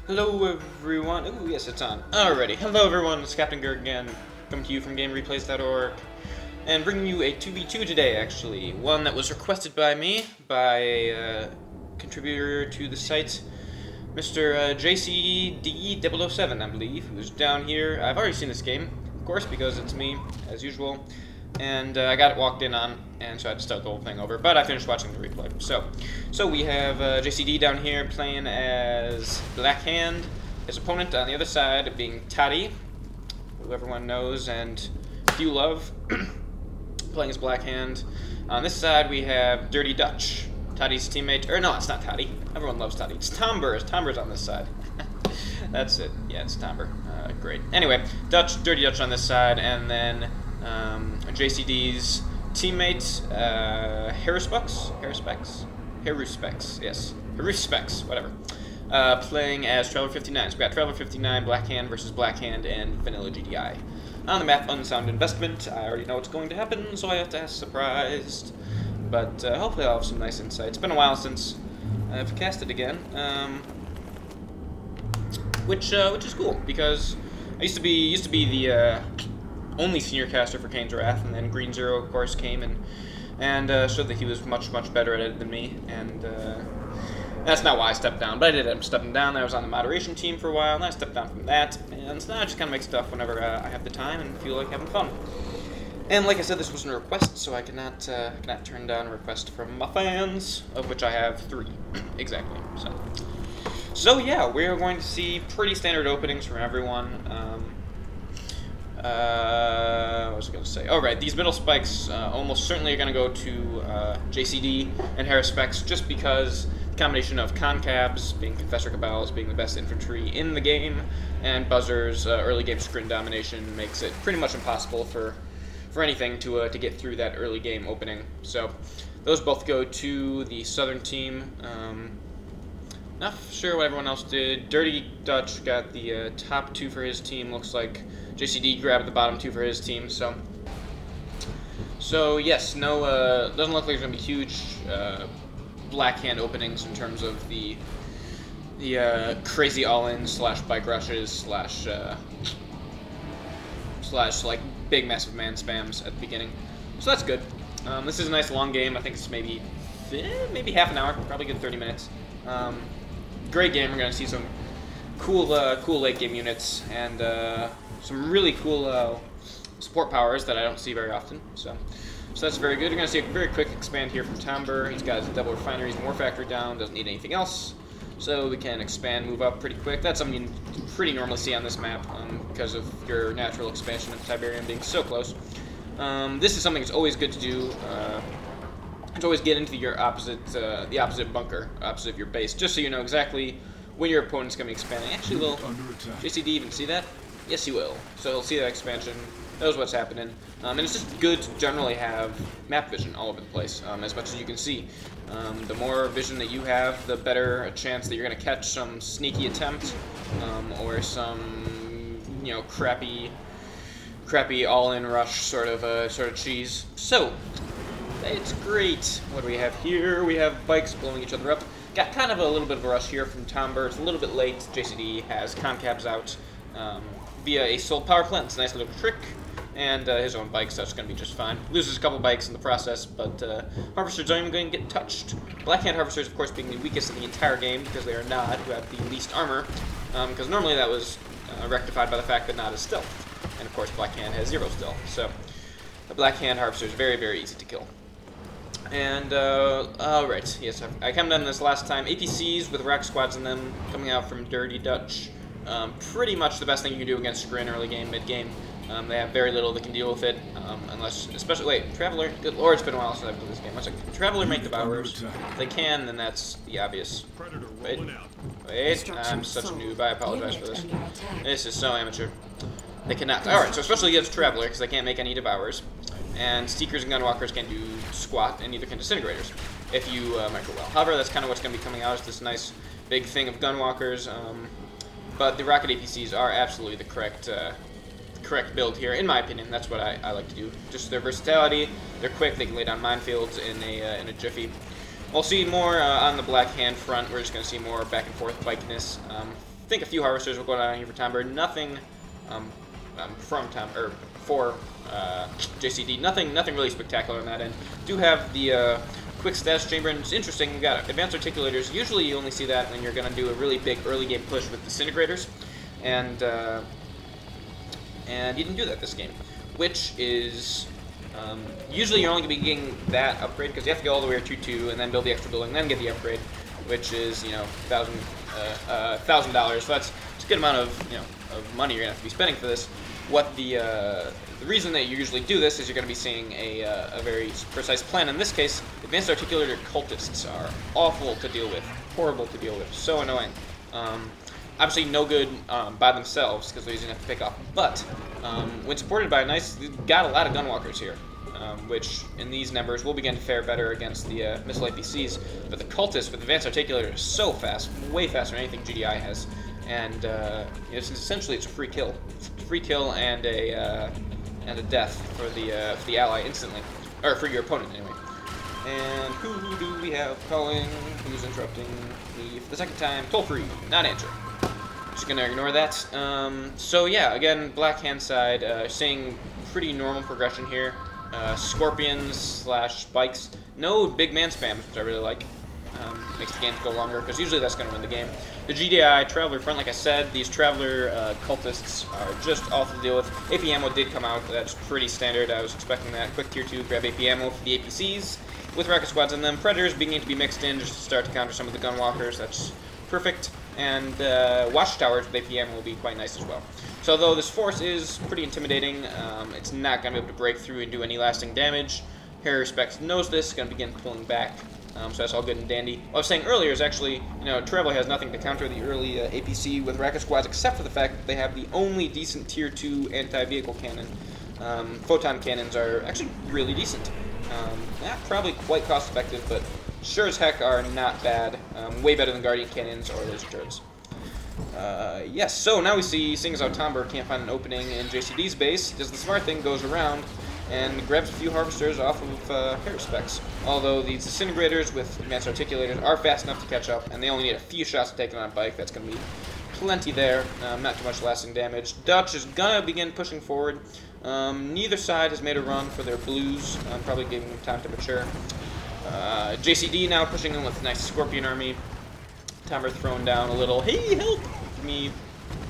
Hello everyone. Ooh, yes, it's on. Alrighty. Hello everyone, it's Captain Gerg again, coming to you from GameReplays.org, and bringing you a 2v2 today, actually. One that was requested by me, by a contributor to the site, Mr. Jcd007, I believe, who's down here. I've already seen this game, of course, because it's me, as usual, and I got it walked in on, and so I had to start the whole thing over, but I finished watching the replay. So we have JCD down here playing as Black Hand, his opponent on the other side being Toddy, who everyone knows and few love, playing as Black Hand. On this side we have Dirty Dutch, Toddy's teammate, or no, it's not Toddy, everyone loves Toddy, it's Tomber's on this side. That's it, yeah, it's Tomber, great. Anyway, Dirty Dutch on this side, and then JCD's teammate, Haruspecs, whatever, playing as Traveler 59. So we got Traveler 59, Black Hand versus Black Hand, and Vanilla GDI. On the map, Unsound Investment. I already know what's going to happen, so I have to ask surprised. But hopefully I'll have some nice insight. It's been a while since I've casted again, which is cool, because I used to be the only senior caster for Kane's Wrath, and then Green Zero, of course, came and showed that he was much better at it than me, and that's not why I stepped down, but I did end up stepping down. I was on the moderation team for a while, and I stepped down from that, and so now I just kind of make stuff whenever I have the time and feel like having fun. And like I said, this wasn't a request, so I cannot turn down a request from my fans, of which I have 3, exactly, So yeah, we're going to see pretty standard openings from everyone. What was I going to say? Oh, right, these middle spikes almost certainly are going to go to JCD and Haruspecs, just because the combination of concabs, being Confessor Cabals, being the best infantry in the game, and Buzzer's early game screen domination makes it pretty much impossible for anything to get through that early game opening. So those both go to the southern team. Not sure what everyone else did. Dirty Dutch got the top 2 for his team. Looks like JCD grabbed the bottom 2 for his team. So yes, no, doesn't look like there's gonna be huge Black Hand openings in terms of the crazy all-in / bike rushes slash like big massive man spams at the beginning. So that's good. This is a nice long game. I think it's maybe half an hour, probably a good 30 minutes. Great game. We're gonna see some cool late game units and some really cool support powers that I don't see very often. So that's very good. You're gonna see a very quick expand here from Tomber. He's got his double refineries, more factory down, doesn't need anything else. So we can expand, move up pretty quick. That's something you pretty normally see on this map because of your natural expansion of Tiberium being so close. This is something that's always good to do. To always get into your the opposite bunker, opposite of your base, just so you know exactly when your opponent's going to be expanding. Actually, will JCD even see that? Yes, he will. So he'll see that expansion, knows what's happening, and it's just good to generally have map vision all over the place, as much as you can see. The more vision that you have, the better a chance that you're going to catch some sneaky attempt, or some, crappy all-in rush sort of cheese. So it's great. What do we have here? We have bikes blowing each other up. Got kind of a little bit of a rush here from Tomber. It's a little bit late. JCD has concabs out via a soul power plant. It's a nice little trick. And his own bikes, that's going to be just fine. Loses a couple bikes in the process, but Harvesters aren't even going to get touched. Black Hand Harvesters, of course, being the weakest in the entire game because they are Nod, who have the least armor. Because normally that was rectified by the fact that Nod is stealth. And of course, Black Hand has 0 stealth. So the Black Hand Harvester is very, very easy to kill. And, alright, yes, I commented on this last time. APCs with rack squads in them coming out from Dirty Dutch. Pretty much the best thing you can do against Grin early game, mid game. They have very little that can deal with it, unless, especially, wait, Traveler, good lord, it's been a while since I've played this game. Let's like, Traveler make devourers. If they can, then that's the obvious. Wait, I'm such a noob, I apologize for this. This is so amateur. They cannot, alright, so especially against Traveler, because they can't make any devourers. And Seekers and Gunwalkers can't do squat, and neither can Disintegrators, if you micro well. However, that's kind of what's going to be coming out, is this nice big thing of Gunwalkers. But the Rocket APCs are absolutely the correct build here, in my opinion. That's what I like to do. Just their versatility, they're quick, they can lay down minefields in a jiffy. We'll see more on the Black Hand front. We're just going to see more back and forth bikeness. think a few harvesters will go down here for Tomber. Nothing from Tom or for JCD. Nothing really spectacular on that end. Do have the quick status chamber, and it's interesting. You got advanced articulators. Usually, you only see that when you're going to do a really big early game push with disintegrators, and you didn't do that this game, which is usually you're only going to be getting that upgrade because you have to go all the way to 2 and then build the extra building, and then get the upgrade, which is $1,000. So that's a good amount of of money you're going to have to be spending for this. What the reason that you usually do this is you're going to be seeing a very precise plan. In this case, advanced articulator cultists are awful to deal with, horrible to deal with, so annoying. Obviously no good by themselves because they're easy enough to pick off, but when supported by you've got a lot of gunwalkers here, which in these numbers will begin to fare better against the missile APCs. But the cultists with advanced articulator is so fast, way faster than anything GDI has, and essentially it's a free kill, and a death for the ally instantly, or for your opponent anyway. And who do we have calling? Who's interrupting me for the second time? Toll free, not answer. Just gonna ignore that. So yeah, again, black hand side, seeing pretty normal progression here. Scorpions / spikes. No big man spam, which I really like. Makes the game go longer, because usually that's going to win the game. The GDI Traveler front, like I said, these Traveler cultists are just awful to deal with. AP ammo did come out, that's pretty standard. I was expecting that. Quick tier 2, grab AP ammo for the APCs, with rocket squads in them. Predators beginning to be mixed in just to start to counter some of the gunwalkers. That's perfect. And watchtowers with AP ammo will be quite nice as well. So although this force is pretty intimidating, it's not going to be able to break through and do any lasting damage. Harry Specs knows this, going to begin pulling back. So that's all good and dandy. What I was saying earlier is actually, Traveler has nothing to counter the early APC with rocket squads, except for the fact that they have the only decent tier 2 anti-vehicle cannon. Photon cannons are actually really decent. Not probably quite cost effective, but sure as heck are not bad. Way better than Guardian cannons or laser turrets. Yes, so now we see, seeing as how Tomber can't find an opening in JCD's base, does the smart thing, goes around and grabs a few harvesters off of Harris specs. Although these disintegrators with advanced articulators are fast enough to catch up, and they only need a few shots to take them on a bike. That's going to be plenty there. Not too much lasting damage. Dutch is going to begin pushing forward. Neither side has made a run for their blues. Probably giving them time to mature. JCD now pushing in with a nice Scorpion army. Tomber throwing down a little, hey, help! Give me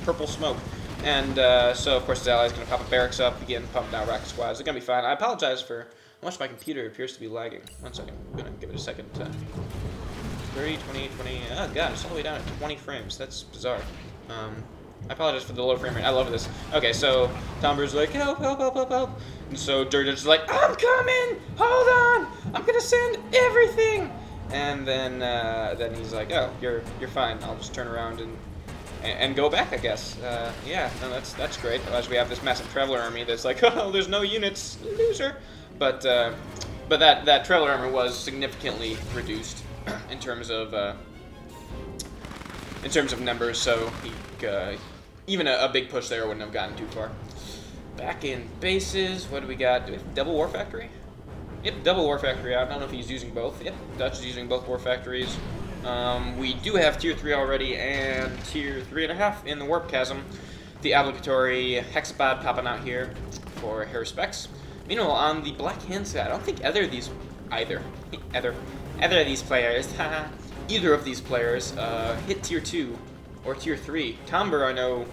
purple smoke. And so, of course, his ally is going to pop a barracks up, begin pumping down rocket squads. They're going to be fine. I apologize for how much my computer appears to be lagging. 1 second. I'm going to give it a second. 30, 20, 20. Oh, God, it's all the way down at 20 frames. That's bizarre. I apologize for the low frame rate. I love this. Okay, so Tomber's like, help, help, help, help, help. And so dirtydutch is like, I'm coming! Hold on! I'm going to send everything! And then he's like, oh, you're fine. I'll just turn around and go back, I guess. Yeah, no, that's great. As we have this massive Traveler army that's like, oh, there's no units, loser. But that Traveler army was significantly reduced in terms of numbers. So even a big push there wouldn't have gotten too far. Back in bases, what do we got? Do we have double war factory? Yep, double war factory out. I don't know if he's using both. Yep, Dutch is using both war factories. We do have tier 3 already and tier 3.5 in the warp chasm. The obligatory hexapod popping out here for Harry Specs. Meanwhile, on the black hand side, I don't think either of these players hit tier 2 or tier 3. Tomber, I know,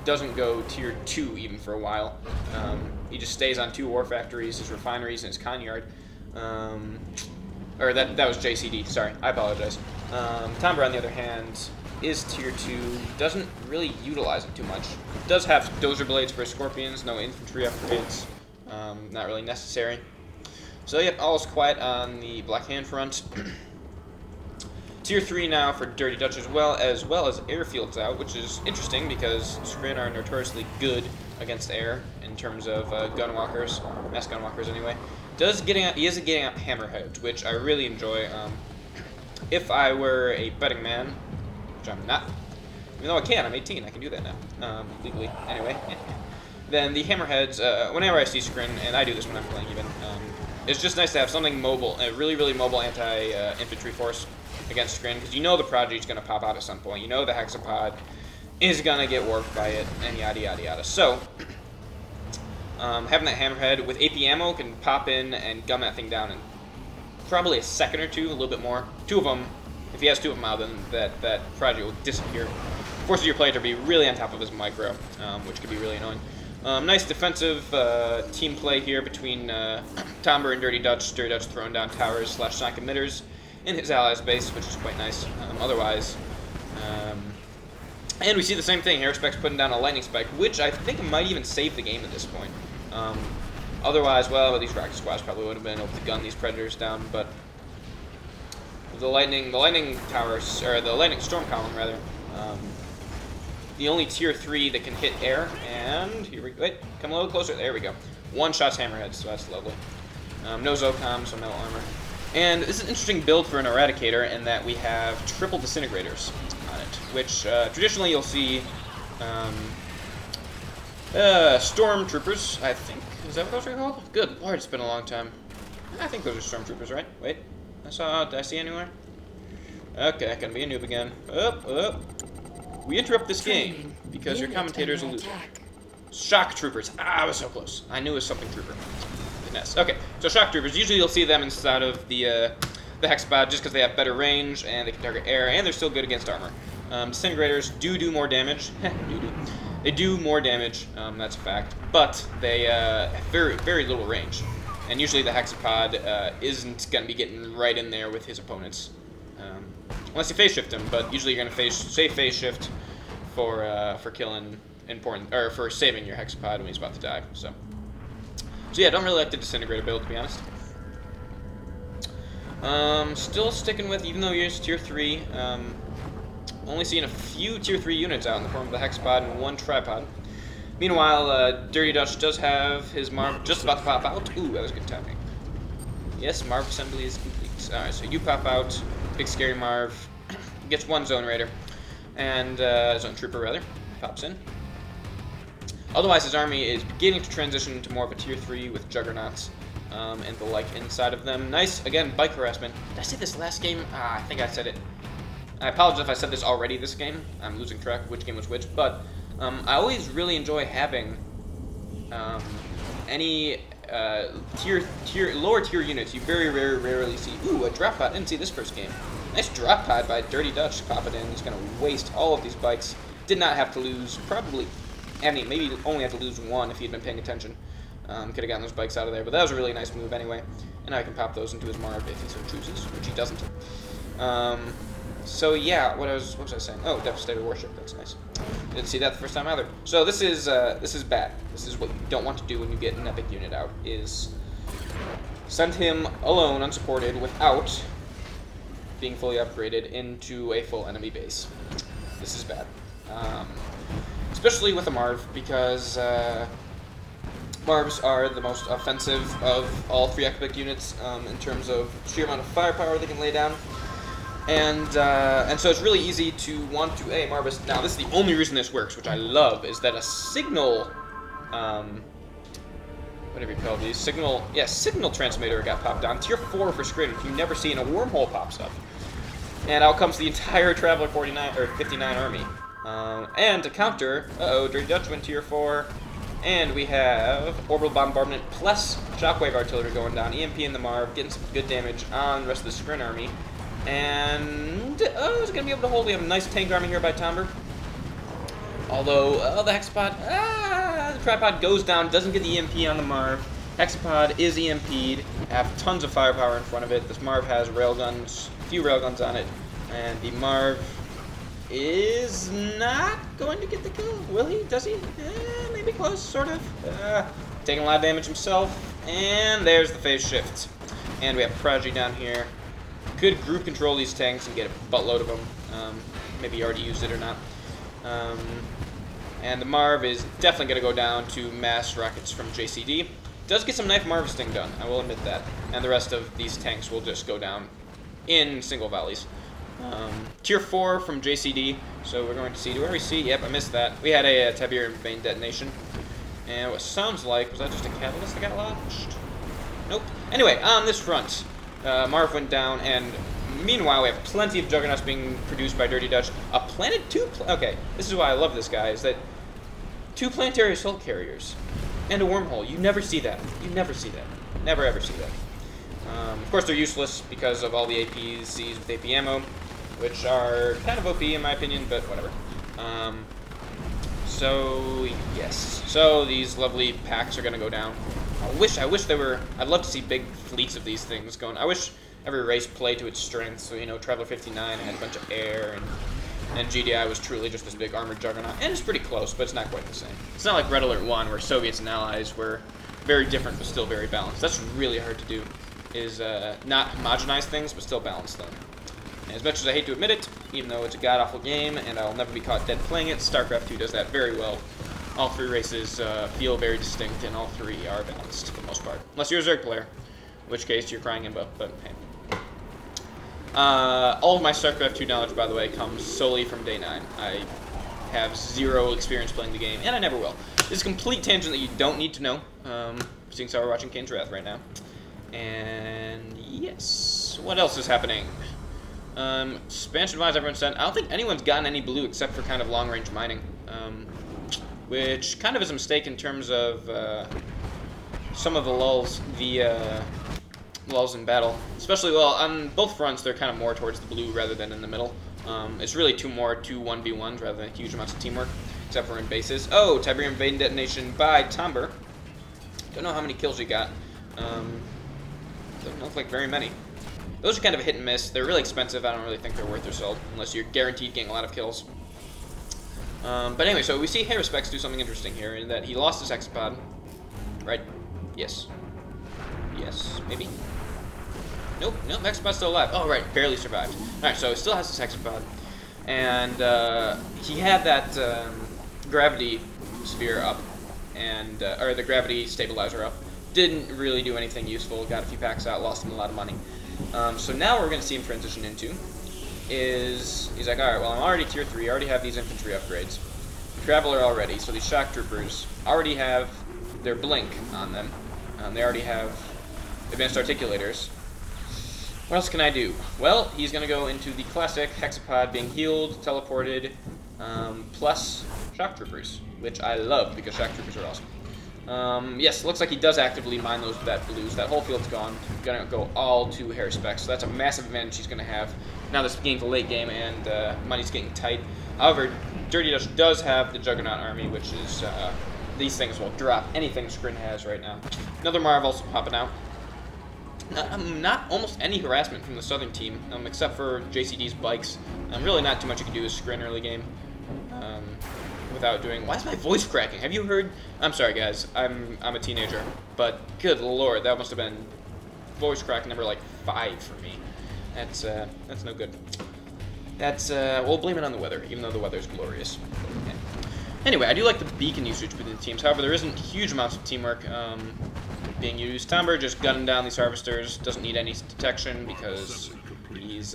doesn't go tier 2 even for a while. He just stays on 2 war factories, his refineries, and his con yard. Or that was JCD, sorry, I apologize. Tomber, on the other hand, is tier 2, doesn't really utilize it too much. Does have dozer blades for Scorpions, no infantry upgrades, not really necessary. So yep, all is quiet on the black hand front. Tier 3 now for dirtydutch as well as airfields out, which is interesting because Scrin are notoriously good against air in terms of gunwalkers, mass gunwalkers anyway. He is getting out hammerheads, which I really enjoy. If I were a betting man, which I'm not, even though I can, I'm 18, I can do that now, legally, anyway. Then the hammerheads, whenever I see Scrin, and I do this when I'm playing even, it's just nice to have something mobile, a really, really mobile anti-infantry force against Scrin, because you know the Prodigy's going to pop out at some point. You know the Hexapod is gonna get warped by it, and yada yada yada. So, having that hammerhead with AP ammo can pop in and gun that thing down in probably a second or two, a little bit more. Two of them, if he has two of them out, then that prodigy will disappear. Forces your player to be really on top of his micro, which could be really annoying. Nice defensive team play here between Tomber and Dirty Dutch. Dirty Dutch throwing down towers / sonic emitters in his allies' base, which is quite nice. Otherwise, and we see the same thing. Aerospec's putting down a lightning spike, which I think might even save the game at this point. Otherwise, well, these rocket squads probably would have been able to gun these predators down, but the lightning towers, or the lightning storm column rather. The only tier 3 that can hit air, and here we go. Wait, come a little closer. There we go. One shot's hammerheads, so that's lovely. No Zocom, so metal armor. And this is an interesting build for an Eradicator in that we have triple disintegrators on it, which traditionally you'll see stormtroopers, I think. Is that what those are called? Good lord, it's been a long time. I think those are stormtroopers, right? Wait, did I see anywhere? Okay, gonna be a noob again. We interrupt this game because your commentator is a loser. Shock troopers. Ah, I was so close. I knew it was something trooper. Goodness. Okay, so shock troopers. Usually you'll see them inside of the hexapod just because they have better range and they can target air and they're still good against armor. Disintegrators do more damage. They do more damage. That's a fact. But they have very little range. And usually the hexapod isn't going to be getting right in there with his opponents. Unless you phase shift him, but usually you're going to phase shift for killing important, or for saving your hexapod when he's about to die. So yeah, I don't really like the disintegrator build, to be honest. Still sticking with, even though you're tier 3, only seeing a few tier 3 units out in the form of the hexapod and one tripod. Meanwhile, Dirty Dutch does have his Marv just about to pop out. Ooh, that was good timing. Yes, Marv assembly is complete. Alright, so you pop out. Big scary Marv gets one zone raider, and zone trooper rather pops in. Otherwise, his army is beginning to transition into more of a tier 3 with juggernauts and the like inside of them. Nice, again, bike harassment. Did I say this last game? I think I said it. I apologize if I said this already this game. I'm losing track of which game was which, but I always really enjoy having any lower tier units. You very rarely see. Ooh, a drop pod. Didn't see this first game. Nice drop pod by Dirty Dutch. Pop it in. He's going to waste all of these bikes. Did not have to lose, probably, I mean, maybe only have to lose one if he had been paying attention. Could have gotten those bikes out of there, but that was a really nice move anyway. And I can pop those into his Marv if he so chooses, which he doesn't. So yeah, what was I saying? Oh, Devastator Warship. That's nice. Didn't see that the first time either. So this is bad. This is what you don't want to do when you get an epic unit out. Is send him alone, unsupported, without being fully upgraded into a full enemy base. This is bad, especially with a Marv, because Marvs are the most offensive of all 3 epic units in terms of sheer amount of firepower they can lay down. And so it's really easy to want to Marvis. Now this is the only reason this works, which I love, is that a signal, whatever you call these, signal transmitter got popped on. Tier 4 for Screen, which you never see, and a wormhole pops up. And out comes the entire Traveler 59 army. And to counter, Dirty Dutch went tier 4, and we have orbital bombardment plus shockwave artillery going down. EMP in the Marv, getting some good damage on the rest of the Scrin army. And, is it going to be able to hold? We have a nice tank army here by Tomber. Although, the hexapod, the tripod goes down, doesn't get the EMP on the Marv. Hexapod is EMP'd, have tons of firepower in front of it. This Marv has railguns, a few railguns on it. And the Marv is not going to get the kill. Will he? Does he? Maybe close, sort of. Taking a lot of damage himself. And there's the phase shift. And we have Prodigy down here. Could group control these tanks and get a buttload of them. Maybe you already used it or not. And the Marv is definitely going to go down to mass rockets from Jcd. Does get some knife Marvisting done, I will admit that. And the rest of these tanks will just go down in single volleys. Tier 4 from Jcd, so we're going to see, do we already see? Yep, I missed that. We had a Tiberium vein detonation. And what sounds like, was that just a catalyst that got launched? Nope. Anyway, on this front, Marv went down, and Meanwhile, we have plenty of Juggernauts being produced by Dirty Dutch. A planet, okay, this is why I love this guy, is that 2 planetary assault carriers and a wormhole. You never see that. You never see that. Never ever see that. Of course, they're useless because of all the APCs with AP ammo, which are kind of OP in my opinion, but whatever. So yes, so these lovely packs are gonna go down. I wish they were. I'd love to see big fleets of these things going. I wish every race played to its strengths. So, you know, Traveler 59 had a bunch of air, and GDI was truly just this big armored juggernaut. And it's pretty close, but it's not quite the same. It's not like Red Alert 1, where Soviets and Allies were very different, but still very balanced. That's really hard to do, is not homogenize things, but still balance them. And as much as I hate to admit it, even though it's a god-awful game, and I'll never be caught dead playing it, StarCraft 2 does that very well. All 3 races feel very distinct, and all 3 are balanced for the most part. Unless you're a Zerg player, in which case you're crying in both, but hey. All of my StarCraft 2 knowledge, by the way, comes solely from day 9. I have 0 experience playing the game, and I never will. This is a complete tangent that you don't need to know, seeing as how we're watching Kane's Wrath right now. And yes, what else is happening? Expansion-wise, everyone said, I don't think anyone's gotten any blue except for kind of long-range mining, which kind of is a mistake in terms of some of the lulls, lulls in battle. Especially, well, on both fronts, they're kind of more towards the blue rather than in the middle. It's really two 1v1s rather than huge amounts of teamwork, except for in bases. Oh, Tiberium Vein detonation by Tomber. Don't know how many kills he got. Doesn't look like very many. Those are kind of a hit and miss. They're really expensive. I don't really think they're worth their salt, unless you're guaranteed getting a lot of kills. But anyway, so we see Haruspex do something interesting here, in that he lost his hexapod. Right? Yes. Yes, maybe? Nope, nope, hexapod's still alive. Oh, right, barely survived. Alright, so he still has his hexapod. And he had that gravity sphere up, and or the gravity stabilizer up. Didn't really do anything useful. Got a few packs out, lost him a lot of money. So now what we're going to see him transition into is, he's like, alright, well, I'm already tier 3, I already have these infantry upgrades. Traveler already, so these shock troopers already have their blink on them. They already have advanced articulators. What else can I do? Well, he's going to go into the classic hexapod being healed, teleported, plus shock troopers, which I love because shock troopers are awesome. Yes, looks like he does actively mine those that blues. That whole field's gone. Gonna go all to Haruspex, so that's a massive advantage he's gonna have now that's getting to the late game and money's getting tight. However, Dirty Dutch does have the Juggernaut army, which is these things will drop anything Scrin has right now. Another Marv also popping out. Not almost any harassment from the southern team, except for JCD's bikes. Really not too much you can do with Scrin early game. Without doing... Why is my voice cracking? Have you heard... I'm sorry, guys. I'm a teenager. But, good lord, that must have been voice crack number, like, 5 for me. That's no good. We'll blame it on the weather, even though the weather's glorious. Okay. Anyway, I do like the beacon usage between the teams. However, there isn't huge amounts of teamwork being used. Tomber just gunning down these harvesters. Doesn't need any detection because he's...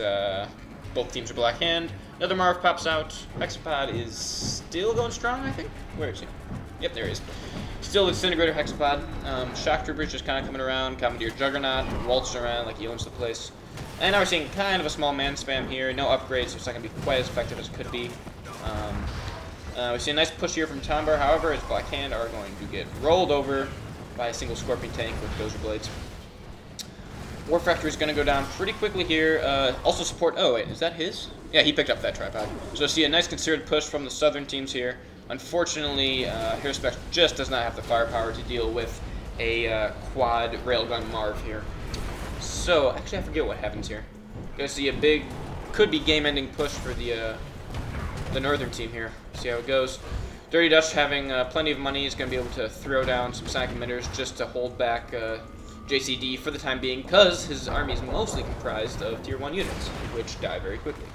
both teams are black hand. Another Marv pops out. Hexapod is still going strong, I think. Where is he? Yep, there he is. Still the Disintegrator Hexapod. Shock Troopers just kind of coming around. Commandeer Juggernaut. Waltzing around like he owns the place. And now we're seeing kind of a small man spam here. No upgrades, so it's not going to be quite as effective as it could be. We see a nice push here from Tomber. However, his black hand are going to get rolled over by a single Scorpion tank with Dozer Blades. War Factory is going to go down pretty quickly here. Also support... Oh, wait, is that his? Yeah, he picked up that tripod. So see a nice considered push from the southern teams here. Unfortunately, Haruspex just does not have the firepower to deal with a quad railgun Marv here. So, actually, I forget what happens here. Gonna see a big, could be game-ending push for the northern team here. See how it goes. Dirty Dutch having plenty of money is going to be able to throw down some sonic emitters just to hold back JCD for the time being, because his army is mostly comprised of tier 1 units, which die very quickly.